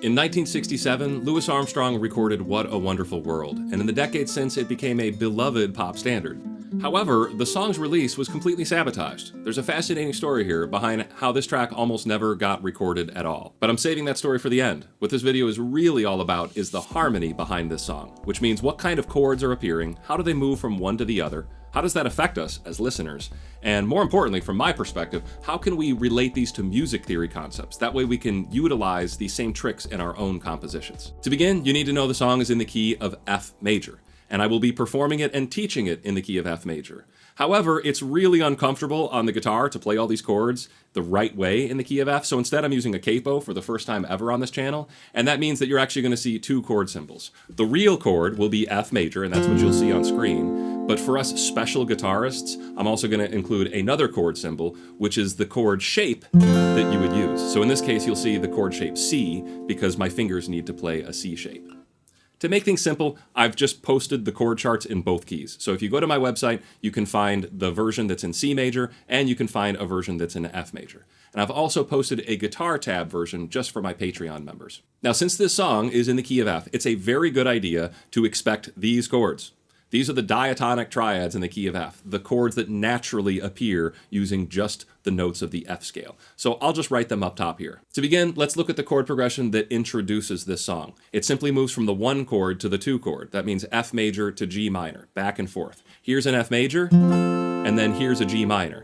In 1967, Louis Armstrong recorded What a Wonderful World, and in the decades since it became a beloved pop standard. However, the song's release was completely sabotaged. There's a fascinating story here behind how this track almost never got recorded at all. But I'm saving that story for the end. What this video is really all about is the harmony behind this song, which means what kind of chords are appearing, how do they move from one to the other, how does that affect us as listeners, and more importantly, from my perspective, how can we relate these to music theory concepts? That way we can utilize these same tricks in our own compositions. To begin, you need to know the song is in the key of F major, and I will be performing it and teaching it in the key of F major. However, it's really uncomfortable on the guitar to play all these chords the right way in the key of F, so instead I'm using a capo for the first time ever on this channel, and that means that you're actually going to see two chord symbols. The real chord will be F major, and that's what you'll see on screen, but for us special guitarists, I'm also going to include another chord symbol, which is the chord shape that you would use. So in this case, you'll see the chord shape C, because my fingers need to play a C shape. To make things simple, I've just posted the chord charts in both keys. So if you go to my website, you can find the version that's in C major, and you can find a version that's in F major. And I've also posted a guitar tab version just for my Patreon members. Now, since this song is in the key of F, it's a very good idea to expect these chords. These are the diatonic triads in the key of F, the chords that naturally appear using just the notes of the F scale. So I'll just write them up top here. To begin, let's look at the chord progression that introduces this song. It simply moves from the 1 chord to the 2 chord. That means F major to G minor, back and forth. Here's an F major, and then here's a G minor.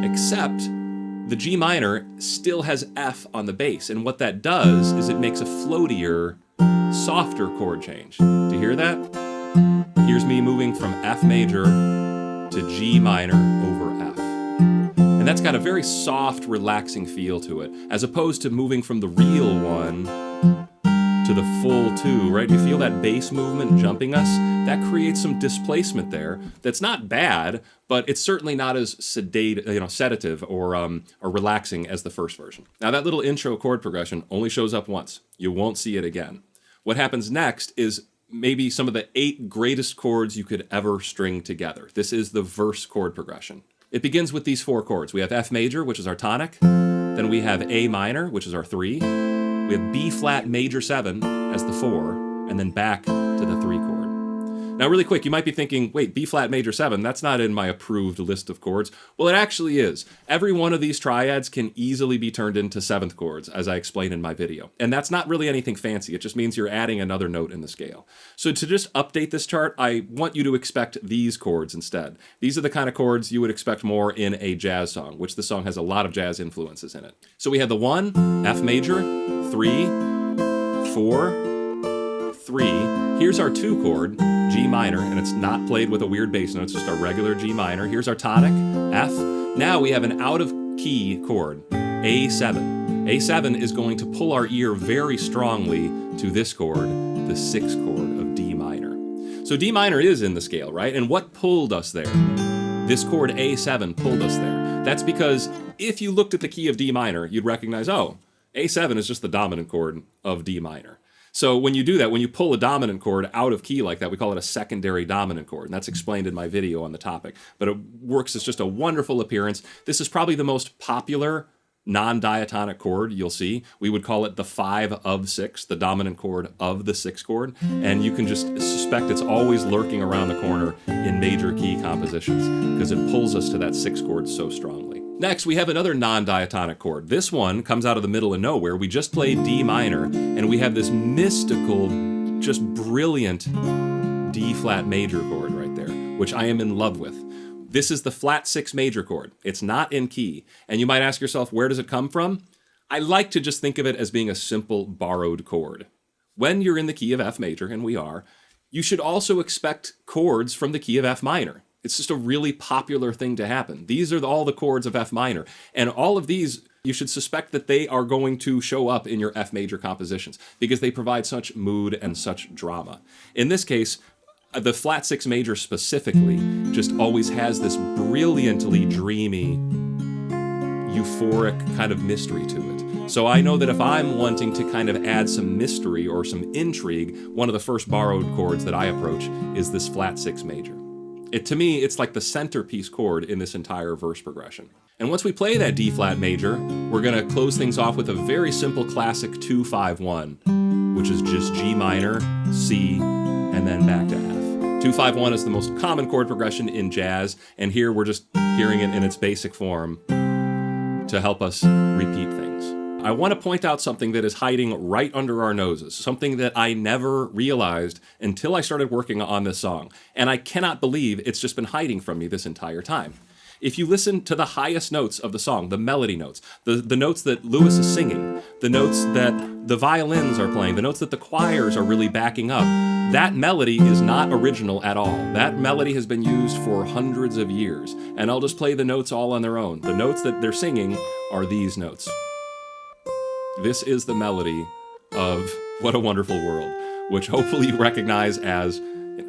Except the G minor still has F on the bass, and what that does is it makes a floatier, softer chord change. Do you hear that? Here's me moving from F major to G minor over F. And that's got a very soft, relaxing feel to it, as opposed to moving from the real 1 to the full 2, right? You feel that bass movement jumping us? That creates some displacement there that's not bad, but it's certainly not as sedative or relaxing as the first version. Now, that little intro chord progression only shows up once. You won't see it again. What happens next is maybe some of the 8 greatest chords you could ever string together. This is the verse chord progression. It begins with these 4 chords. We have F major, which is our tonic. Then we have A minor, which is our 3. We have B flat major 7 as the 4, and then back to the 3 chord. Now, really quick, you might be thinking, wait, B flat major 7, that's not in my approved list of chords. Well, it actually is. Every one of these triads can easily be turned into 7th chords, as I explained in my video. And that's not really anything fancy. It just means you're adding another note in the scale. So to just update this chart, I want you to expect these chords instead. These are the kind of chords you would expect more in a jazz song, which the song has a lot of jazz influences in it. So we have the 1, F major, 3, 4, 3. Here's our 2 chord, G minor, and it's not played with a weird bass note, it's just a regular G minor. Here's our tonic, F. Now we have an out-of-key chord, A7. A7 is going to pull our ear very strongly to this chord, the 6th chord of D minor. So D minor is in the scale, right? And what pulled us there? This chord A7 pulled us there. That's because if you looked at the key of D minor, you'd recognize, oh, A7 is just the dominant chord of D minor. So when you do that, when you pull a dominant chord out of key like that, we call it a secondary dominant chord, and that's explained in my video on the topic. But it works as just a wonderful appearance. This is probably the most popular non-diatonic chord you'll see. We would call it the 5 of 6, the dominant chord of the 6th chord, and you can just suspect it's always lurking around the corner in major key compositions because it pulls us to that 6th chord so strongly. Next, we have another non-diatonic chord. This one comes out of the middle of nowhere. We just played D minor, and we have this mystical, just brilliant D flat major chord right there, which I am in love with. This is the flat 6 major chord. It's not in key. And you might ask yourself, where does it come from? I like to just think of it as being a simple borrowed chord. When you're in the key of F major, and we are, you should also expect chords from the key of F minor. It's just a really popular thing to happen. These are all the chords of F minor. And all of these, you should suspect that they are going to show up in your F major compositions because they provide such mood and such drama. In this case, the flat 6 major specifically just always has this brilliantly dreamy, euphoric kind of mystery to it. So I know that if I'm wanting to kind of add some mystery or some intrigue, one of the first borrowed chords that I approach is this flat 6 major. To me, it's like the centerpiece chord in this entire verse progression. And once we play that D flat major, we're going to close things off with a very simple classic 2-5-1. which is just G minor, C, and then back to F. 2-5-1 is the most common chord progression in jazz, and here we're just hearing it in its basic form to help us repeat things. I want to point out something that is hiding right under our noses, something that I never realized until I started working on this song, and I cannot believe it's just been hiding from me this entire time. If you listen to the highest notes of the song, the melody notes, the notes that Louis is singing, the notes that the violins are playing, the notes that the choirs are really backing up, that melody is not original at all. That melody has been used for hundreds of years, and I'll just play the notes all on their own. The notes that they're singing are these notes. This is the melody of What a Wonderful World, which hopefully you recognize as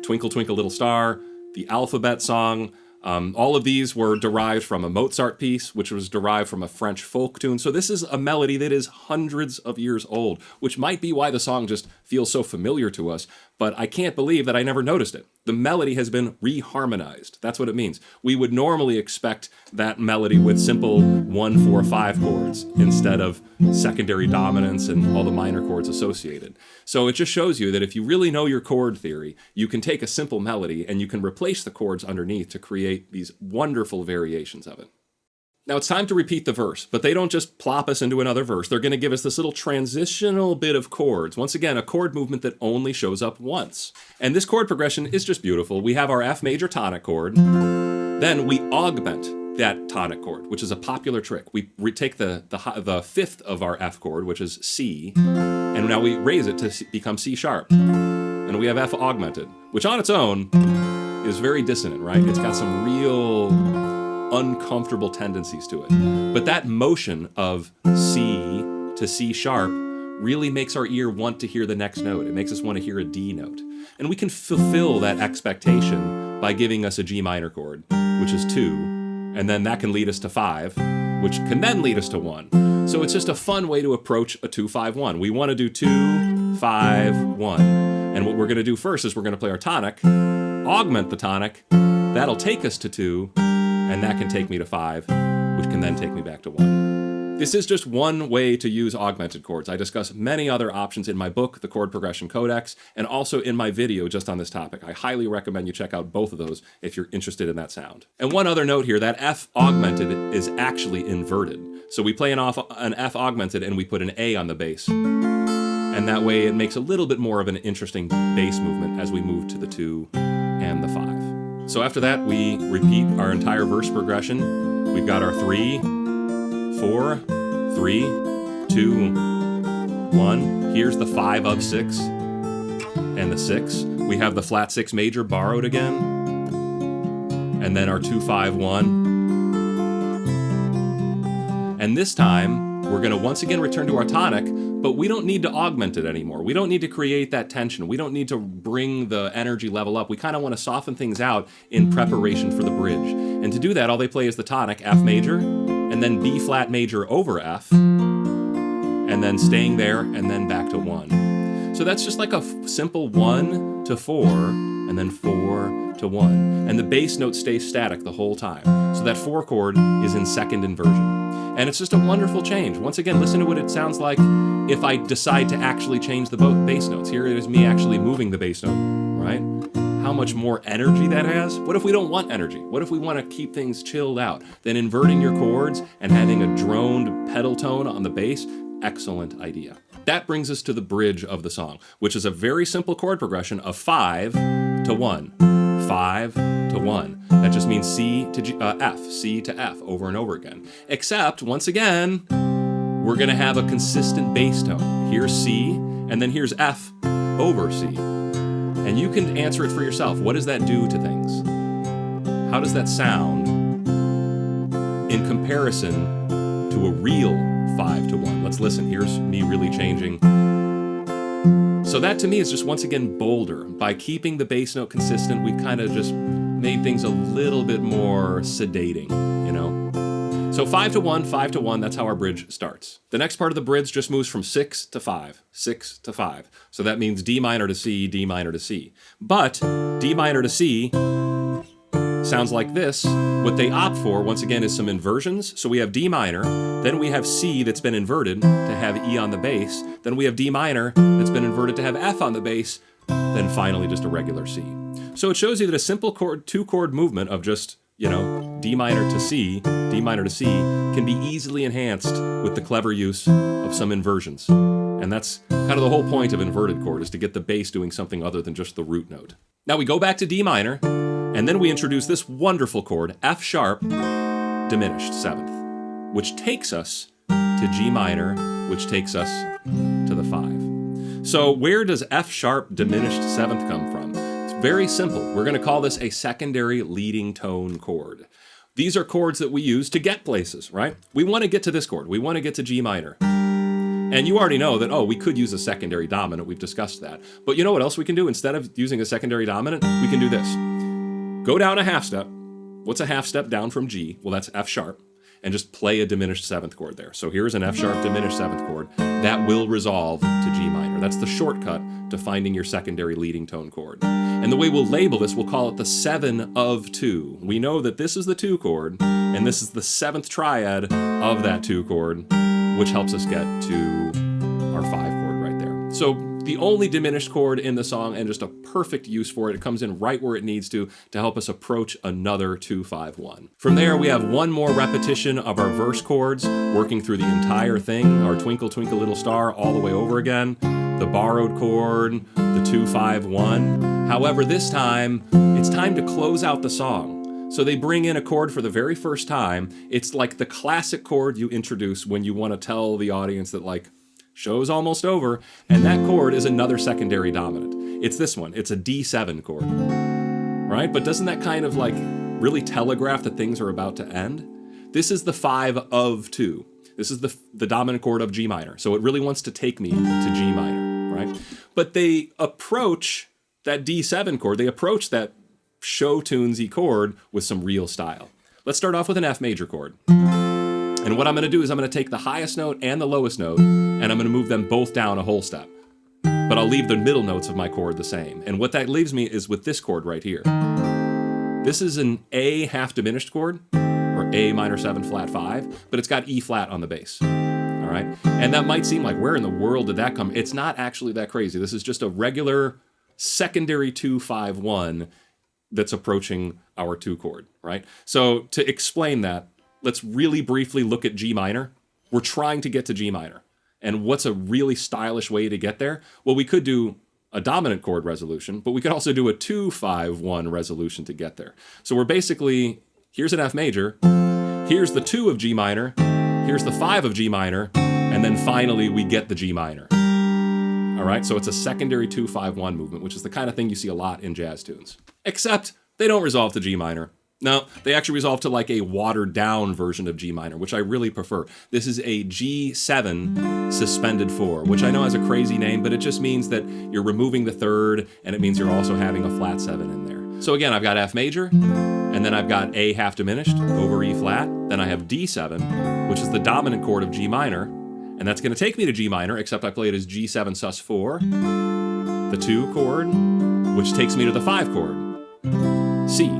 Twinkle Twinkle Little Star, the alphabet song. All of these were derived from a Mozart piece, which was derived from a French folk tune. So this is a melody that is hundreds of years old, which might be why the song just feels so familiar to us, but I can't believe that I never noticed it. The melody has been reharmonized. That's what it means. We would normally expect that melody with simple 1-4-5 chords instead of secondary dominance and all the minor chords associated. So it just shows you that if you really know your chord theory, you can take a simple melody and you can replace the chords underneath to create these wonderful variations of it. Now it's time to repeat the verse, but they don't just plop us into another verse. They're going to give us this little transitional bit of chords. Once again, a chord movement that only shows up once. And this chord progression is just beautiful. We have our F major tonic chord. Then we augment that tonic chord, which is a popular trick. We take the fifth of our F chord, which is C, and now we raise it to become C sharp. And we have F augmented, which on its own is very dissonant, right? It's got some real uncomfortable tendencies to it. But that motion of C to C sharp really makes our ear want to hear the next note. It makes us want to hear a D note. And we can fulfill that expectation by giving us a G minor chord, which is 2, and then that can lead us to 5, which can then lead us to 1. So it's just a fun way to approach a 2-5-1. We want to do 2-5-1. And what we're going to do first is we're going to play our tonic, augment the tonic, that'll take us to 2, and that can take me to 5, which can then take me back to 1. This is just one way to use augmented chords. I discuss many other options in my book, The Chord Progression Codex, and also in my video just on this topic. I highly recommend you check out both of those if you're interested in that sound. And one other note here, that F augmented is actually inverted. So we play an F augmented and we put an A on the bass. And that way it makes a little bit more of an interesting bass movement as we move to the 2 and the 5. So after that, we repeat our entire verse progression. We've got our 3, 4, 3, 2, 1. Here's the 5 of 6 and the 6. We have the flat 6 major borrowed again. And then our 2-5-1. And this time, we're going to once again return to our tonic, but we don't need to augment it anymore. We don't need to create that tension. We don't need to bring the energy level up. We kind of want to soften things out in preparation for the bridge. And to do that, all they play is the tonic, F major, and then B flat major over F, and then staying there, and then back to 1. So that's just like a simple 1 to 4, and then 4 to 1. And the bass note stays static the whole time. So that 4 chord is in second inversion. And it's just a wonderful change. Once again, listen to what it sounds like if I decide to actually change the bass notes. Here it is me actually moving the bass note, right? How much more energy that has? What if we don't want energy? What if we want to keep things chilled out? Then inverting your chords and having a droned pedal tone on the bass, excellent idea. That brings us to the bridge of the song, which is a very simple chord progression of 5 to 1. 5 to 1. That just means C to F, C to F over and over again. Except, once again, we're going to have a consistent bass tone. Here's C, and then here's F over C. And you can answer it for yourself. What does that do to things? How does that sound in comparison to a real 5 to 1? Let's listen. Here's me really changing. So that to me is just once again bolder. By keeping the bass note consistent, we kind of just made things a little bit more sedating, you know? So 5 to 1, 5 to 1, that's how our bridge starts. The next part of the bridge just moves from 6 to 5, 6 to 5. So that means D minor to C, D minor to C. But D minor to C sounds like this. What they opt for, once again, is some inversions. So we have D minor, then we have C that's been inverted to have E on the bass, then we have D minor that's been inverted to have F on the bass, then finally just a regular C. So it shows you that a simple chord, 2-chord movement of just, D minor to C, D minor to C, can be easily enhanced with the clever use of some inversions. And that's kind of the whole point of inverted chord, is to get the bass doing something other than just the root note. Now we go back to D minor, and then we introduce this wonderful chord, F sharp diminished 7th, which takes us to G minor, which takes us to the 5. So where does F sharp diminished 7th come from? It's very simple. We're going to call this a secondary leading tone chord. These are chords that we use to get places, right? We want to get to this chord. We want to get to G minor. And you already know that, we could use a secondary dominant. We've discussed that. But you know what else we can do? Instead of using a secondary dominant, we can do this. Go down a half step. What's a half step down from G? Well, that's F sharp. And just play a diminished 7th chord there. So here's an F sharp diminished 7th chord. That will resolve to G minor. That's the shortcut to finding your secondary leading tone chord. And the way we'll label this, we'll call it the 7 of 2. We know that this is the 2 chord, and this is the 7th triad of that 2 chord, which helps us get to our 5 chord right there. So the only diminished chord in the song, and just a perfect use for it. It comes in right where it needs to help us approach another 2-5-1. From there, we have one more repetition of our verse chords, working through the entire thing, our Twinkle Twinkle Little Star all the way over again, the borrowed chord, the 2-5-1. However, this time, it's time to close out the song. So they bring in a chord for the very first time. It's like the classic chord you introduce when you want to tell the audience that, show's almost over, and that chord is another secondary dominant. It's this one. It's a D7 chord, right? But doesn't that kind of really telegraph that things are about to end? This is the 5 of 2. This is the dominant chord of G minor. So it really wants to take me to G minor, right? But they approach that D7 chord, they approach that show tunesy chord with some real style. Let's start off with an F major chord. And what I'm going to do is I'm going to take the highest note and the lowest note, and I'm going to move them both down a whole step. But I'll leave the middle notes of my chord the same. And what that leaves me is with this chord right here. This is an A half diminished chord, or A minor 7 flat 5, but it's got E flat on the bass. All right? And that might seem like, where in the world did that come? It's not actually that crazy. This is just a regular secondary 2-5-1 that's approaching our 2 chord, right? So to explain that, let's really briefly look at G minor. We're trying to get to G minor. And what's a really stylish way to get there? Well, we could do a dominant chord resolution, but we could also do a 2-5-1 resolution to get there. So we're basically, here's an F major, here's the 2 of G minor, here's the 5 of G minor, and then finally we get the G minor. All right, so it's a secondary 2-5-1 movement, which is the kind of thing you see a lot in jazz tunes. Except they don't resolve to G minor. No, they actually resolve to a watered down version of G minor, which I really prefer. This is a G7 suspended 4, which I know has a crazy name, but it just means that you're removing the 3rd, and it means you're also having a flat 7 in there. So again, I've got F major, and then I've got A half diminished over E flat. Then I have D7, which is the dominant chord of G minor, and that's going to take me to G minor, except I play it as G7 sus 4, the 2 chord, which takes me to the 5 chord, C.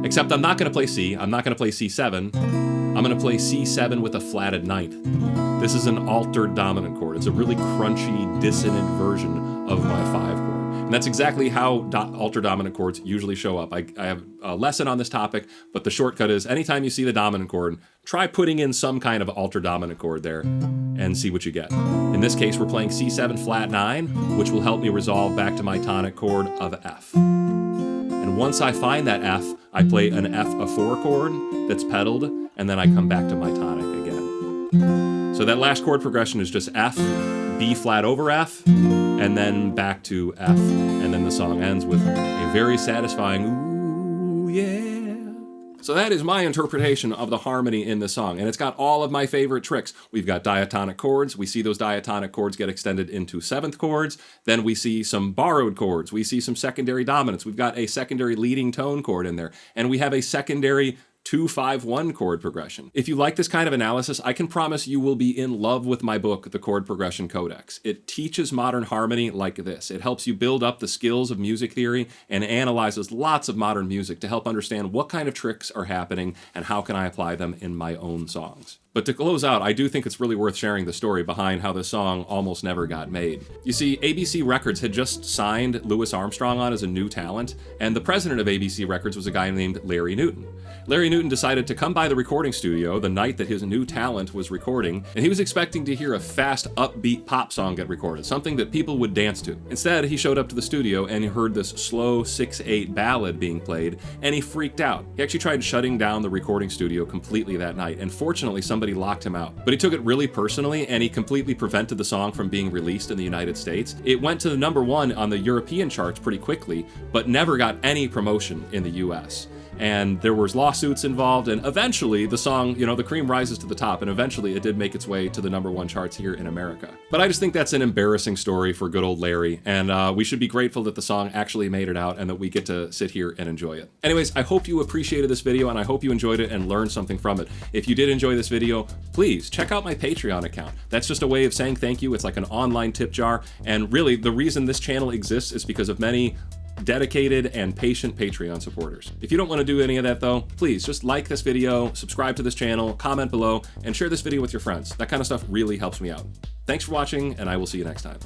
Except I'm not going to play C. I'm not going to play C7. I'm going to play C7 with a flatted 9th. This is an altered dominant chord. It's a really crunchy, dissonant version of my 5 chord. And that's exactly how altered dominant chords usually show up. I have a lesson on this topic, but the shortcut is anytime you see the dominant chord, try putting in some kind of altered dominant chord there and see what you get. In this case, we're playing C7 flat 9, which will help me resolve back to my tonic chord of F. And once I find that F, I play an F a 4 chord that's pedaled, and then I come back to my tonic again. So that last chord progression is just F, B flat over F, and then back to F. And then the song ends with a very satisfying ooh, yeah. So that is my interpretation of the harmony in the song, and it's got all of my favorite tricks. We've got diatonic chords. We see those diatonic chords get extended into 7th chords. Then we see some borrowed chords. We see some secondary dominants. We've got a secondary leading tone chord in there, and we have a secondary 2-5-1 chord progression. If you like this kind of analysis, I can promise you will be in love with my book, The Chord Progression Codex. It teaches modern harmony like this. It helps you build up the skills of music theory and analyzes lots of modern music to help understand what kind of tricks are happening and how can I apply them in my own songs. But to close out, I do think it's really worth sharing the story behind how this song almost never got made. You see, ABC Records had just signed Louis Armstrong on as a new talent, and the president of ABC Records was a guy named Larry Newton. Larry Newton decided to come by the recording studio the night that his new talent was recording, and he was expecting to hear a fast, upbeat pop song get recorded, something that people would dance to. Instead, he showed up to the studio and he heard this slow 6/8 ballad being played, and he freaked out. He actually tried shutting down the recording studio completely that night, and fortunately somebody locked him out. But he took it really personally, and he completely prevented the song from being released in the United States. It went to the #1 on the European charts pretty quickly, but never got any promotion in the US. And there was lawsuits involved, and eventually the song, the cream rises to the top, and eventually it did make its way to the #1 charts here in America. But I just think that's an embarrassing story for good old Larry, and we should be grateful that the song actually made it out and that we get to sit here and enjoy it. Anyways, I hope you appreciated this video, and I hope you enjoyed it and learned something from it. If you did enjoy this video, please check out my Patreon account. That's just a way of saying thank you. It's like an online tip jar, and really the reason this channel exists is because of many dedicated and patient Patreon supporters. If you don't want to do any of that though, please just like this video, subscribe to this channel, comment below, and share this video with your friends. That kind of stuff really helps me out. Thanks for watching, and I will see you next time.